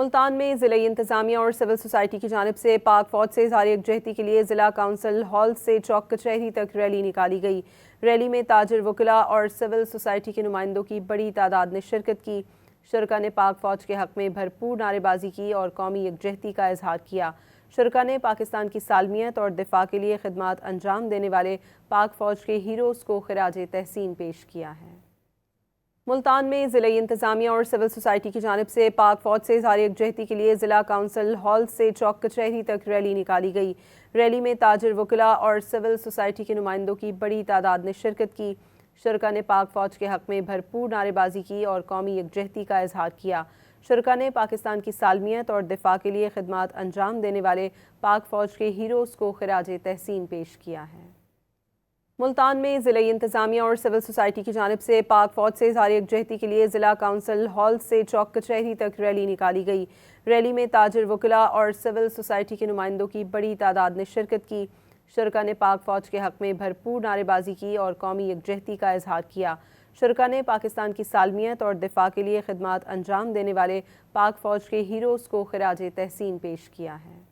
ملتان میں ضلعی انتظامیہ اور سول سوسائٹی کی جانب سے پاک فوج سے اظہار یکجہتی کے لیے ضلع کونسل ہال سے چوک کچہری تک ریلی نکالی گئی۔ ریلی میں تاجر وکلاء اور سول سوسائٹی کے نمائندوں کی بڑی تعداد نے شرکت کی۔ شرکاء نے پاک فوج کے حق میں بھرپور نعرے بازی کی اور قومی یکجہتی کا اظہار کیا۔ شرکاء نے پاکستان کی سالمیت اور دفاع کے لیے خدمات انجام دینے والے پاک فوج کے ہیروز کو خراج تحسین پیش کیا ہے۔ ملتان میں ضلعی انتظامیہ اور سول سوسائٹی کی جانب سے پاک فوج سے اظہار یکجہتی کے لیے ضلع کونسل ہال سے چوک کچہری تک ریلی نکالی گئی۔ ریلی میں تاجر وکلاء اور سول سوسائٹی کے نمائندوں کی بڑی تعداد نے شرکت کی۔ شرکاء نے پاک فوج کے حق میں بھرپور نعرے بازی کی اور قومی یکجہتی کا اظہار کیا۔ شرکاء نے پاکستان کی سالمیت اور دفاع کے لیے خدمات انجام دینے والے پاک فوج کے ہیروز کو خراج تحسین پیش کیا ہے۔ ملتان میں ضلعی انتظامیہ اور سول سوسائٹی کی جانب سے پاک فوج سے اظہار یکجہتی کے لیے ضلع کونسل ہال سے چوک کچہری تک ریلی نکالی گئی۔ ریلی میں تاجر وکلاء اور سول سوسائٹی کے نمائندوں کی بڑی تعداد نے شرکت کی۔ شرکاء نے پاک فوج کے حق میں بھرپور نعرے بازی کی اور قومی یکجہتی کا اظہار کیا۔ شرکاء نے پاکستان کی سالمیت اور دفاع کے لیے خدمات انجام دینے والے پاک فوج کے ہیروز کو خراج تحسین پیش کیا ہے۔